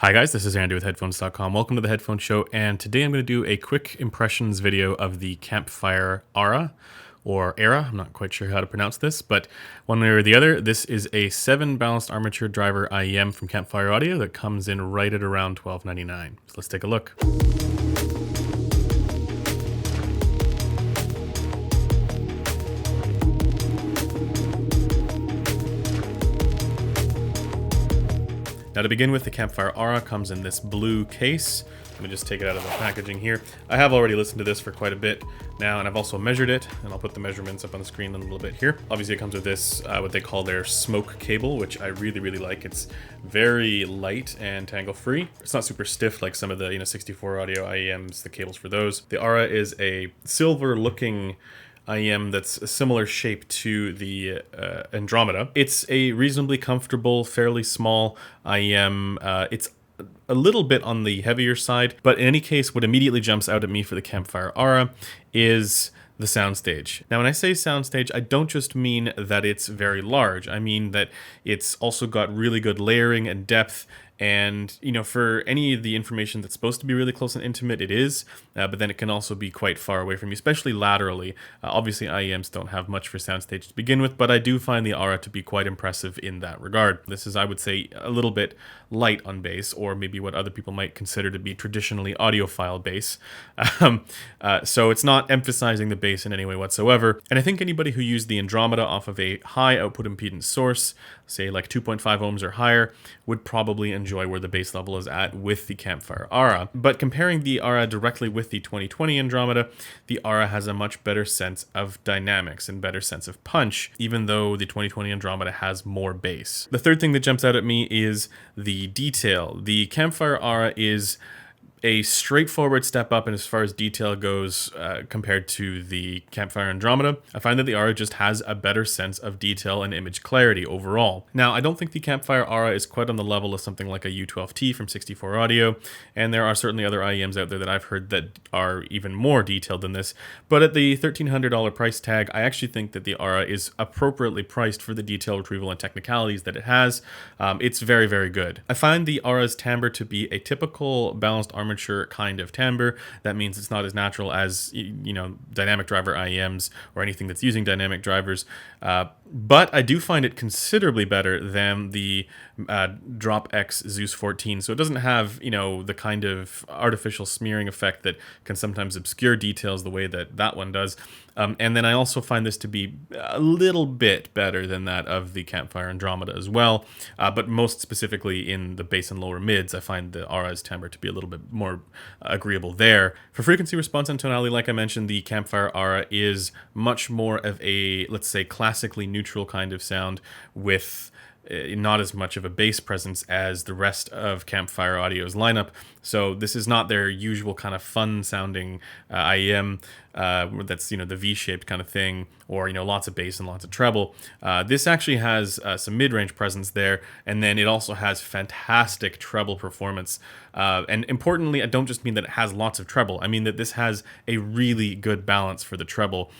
Hi guys, this is Andy with Headphones.com. Welcome to the Headphone Show, and today I'm going to do a quick impressions video of the Campfire Ara, or Ara, I'm not quite sure how to pronounce this, but one way or the other, this is a 7 balanced armature driver IEM from Campfire Audio that comes in right at around $12.99. So let's take a look. Now to begin with, the Campfire Ara comes in this blue case. Let me just take it out of the packaging here. I have already listened to this for quite a bit now, and I've also measured it, and I'll put the measurements up on the screen in a little bit here. Obviously it comes with this, what they call their smoke cable, which I really like. It's very light and tangle-free. It's not super stiff like some of the 64 audio IEMs, the cables for those. The Ara is a silver-looking IEM that's a similar shape to the Andromeda. It's a reasonably comfortable, fairly small IEM. It's a little bit on the heavier side, but in any case, what immediately jumps out at me for the Campfire Ara is the Soundstage. Now, when I say Soundstage, I don't just mean that it's very large. I mean that it's also got really good layering and depth. And, for any of the information that's supposed to be really close and intimate, it is, but then it can also be quite far away from you, especially laterally. Obviously, IEMs don't have much for Soundstage to begin with, but I do find the Ara to be quite impressive in that regard. This is, I would say, a little bit light on bass, or maybe what other people might consider to be traditionally audiophile bass. So it's not emphasizing the bass in any way whatsoever. And I think anybody who used the Andromeda off of a high output impedance source, say like 2.5 ohms or higher, would probably enjoy where the bass level is at with the Campfire Ara. But comparing the Ara directly with the 2020 Andromeda, the Ara has a much better sense of dynamics and better sense of punch, even though the 2020 Andromeda has more bass. The third thing that jumps out at me is the detail. The Campfire Ara is a straightforward step up and as far as detail goes compared to the Campfire Andromeda. I find that the Ara just has a better sense of detail and image clarity overall. Now, I don't think the Campfire Ara is quite on the level of something like a U12T from 64 Audio, and there are certainly other IEMs out there that I've heard that are even more detailed than this, but at the $1,300 price tag, I actually think that the Ara is appropriately priced for the detail retrieval and technicalities that it has. It's very good. I find the Ara's timbre to be a typical balanced armature kind of timbre. That means it's not as natural as dynamic driver IEMs or anything that's using dynamic drivers, but I do find it considerably better than the Drop X Zeus 14. So it doesn't have the kind of artificial smearing effect that can sometimes obscure details the way that that one does. And then I also find this to be a little bit better than that of the Campfire Andromeda as well, but most specifically in the bass and lower mids, I find the Ara's timbre to be a little bit more agreeable there. For frequency response and tonality, like I mentioned, the Campfire Ara is much more of a, let's say, classically neutral kind of sound with not as much of a bass presence as the rest of Campfire Audio's lineup. So this is not their usual kind of fun sounding IEM that's the V-shaped kind of thing, or lots of bass and lots of treble. This actually has some mid-range presence there, and then it also has fantastic treble performance. And importantly, I don't just mean that it has lots of treble. I mean that this has a really good balance for the treble.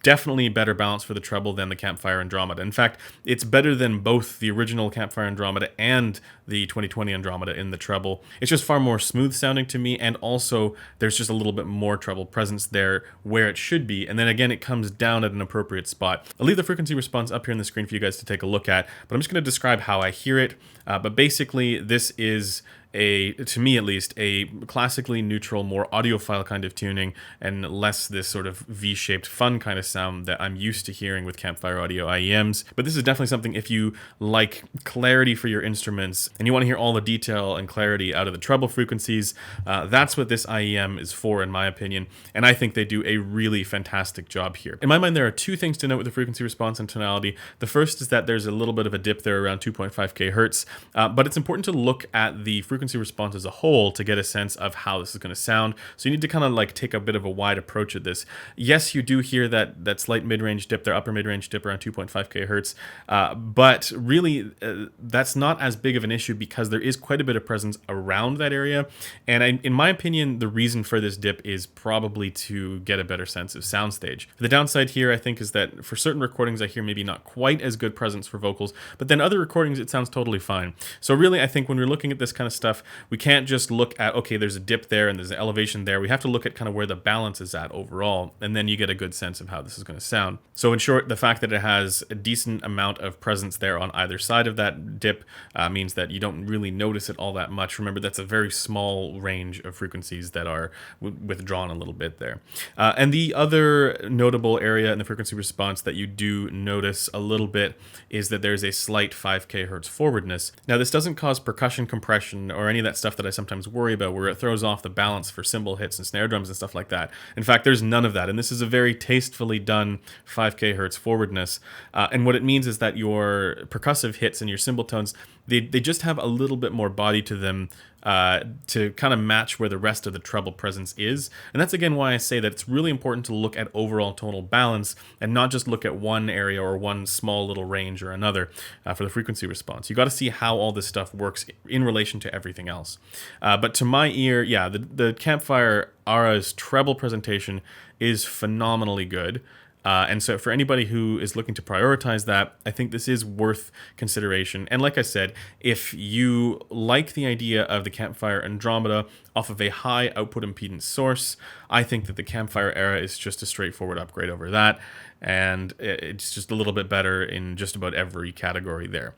Definitely better balance for the treble than the Campfire Andromeda. In fact, it's better than both the original Campfire Andromeda and the 2020 Andromeda in the treble. It's just far more smooth sounding to me, and also there's just a little bit more treble presence there where it should be, and then again it comes down at an appropriate spot. I'll leave the frequency response up here on the screen for you guys to take a look at, but I'm just going to describe how I hear it. But basically this is to me at least, a classically neutral, more audiophile kind of tuning, and less this sort of V-shaped fun kind of sound that I'm used to hearing with Campfire Audio IEMs. But this is definitely something, if you like clarity for your instruments and you want to hear all the detail and clarity out of the treble frequencies, that's what this IEM is for, in my opinion, and I think they do a really fantastic job here. In my mind, there are two things to note with the frequency response and tonality. The first is that there's a little bit of a dip there around 2.5 kHz, but it's important to look at the frequency response as a whole to get a sense of how this is going to sound. So you need to kind of like take a bit of a wide approach at this. Yes, you do hear that slight mid-range dip there, upper mid-range dip around 2.5 kHz, but really that's not as big of an issue because there is quite a bit of presence around that area. And in my opinion, the reason for this dip is probably to get a better sense of Soundstage. The downside here, I think, is that for certain recordings, I hear maybe not quite as good presence for vocals, but then other recordings, it sounds totally fine. So really, I think when we're looking at this kind of stuff, stuff, we can't just look at, okay, there's a dip there and there's an elevation there. We have to look at kind of where the balance is at overall, and then you get a good sense of how this is going to sound. So in short, the fact that it has a decent amount of presence there on either side of that dip means that you don't really notice it all that much. Remember, that's a very small range of frequencies that are withdrawn a little bit there. And the other notable area in the frequency response that you do notice a little bit is that there's a slight 5 kHz forwardness. Now, this doesn't cause percussion compression or any of that stuff that I sometimes worry about, where it throws off the balance for cymbal hits and snare drums and stuff like that. In fact, there's none of that, and this is a very tastefully done 5 kHz forwardness. And what it means is that your percussive hits and your cymbal tones, they just have a little bit more body to them to kind of match where the rest of the treble presence is. And that's again why I say that it's really important to look at overall tonal balance and not just look at one area or one small little range or another for the frequency response. You got to see how all this stuff works in relation to everything else. But to my ear, yeah, the Campfire Ara's treble presentation is phenomenally good. And so for anybody who is looking to prioritize that, I think this is worth consideration. And like I said, if you like the idea of the Campfire Andromeda off of a high output impedance source, I think that the Campfire Ara is just a straightforward upgrade over that. And it's just a little bit better in just about every category there.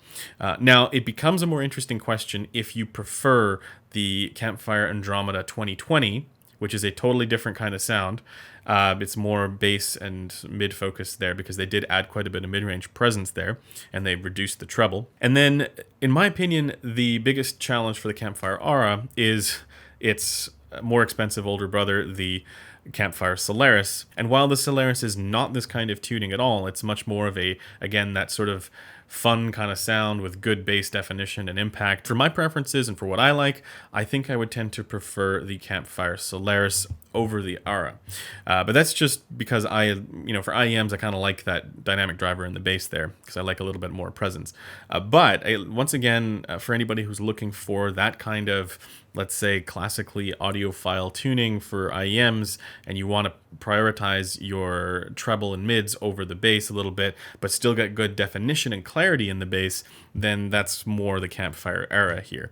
Now, it becomes a more interesting question if you prefer the Campfire Andromeda 2020, which is a totally different kind of sound. It's more bass and mid-focus there because they did add quite a bit of mid-range presence there, and they reduced the treble. And then, in my opinion, the biggest challenge for the Campfire Ara is its more expensive older brother, the Campfire Solaris. And while the Solaris is not this kind of tuning at all, it's much more of a, again, that sort of fun kind of sound with good bass definition and impact. For my preferences and for what I like, I think I would tend to prefer the Campfire Solaris over the Ara. But that's just because for IEMs, I kind of like that dynamic driver in the bass there because I like a little bit more presence. But once again, for anybody who's looking for that kind of, let's say, classically audiophile tuning for IEMs, and you want to prioritize your treble and mids over the bass a little bit, but still get good definition and clarity in the bass, then that's more the Campfire Ara here.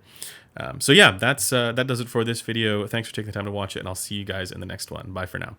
So yeah, that does it for this video. Thanks for taking the time to watch it, and I'll see you guys in the next one. Bye for now.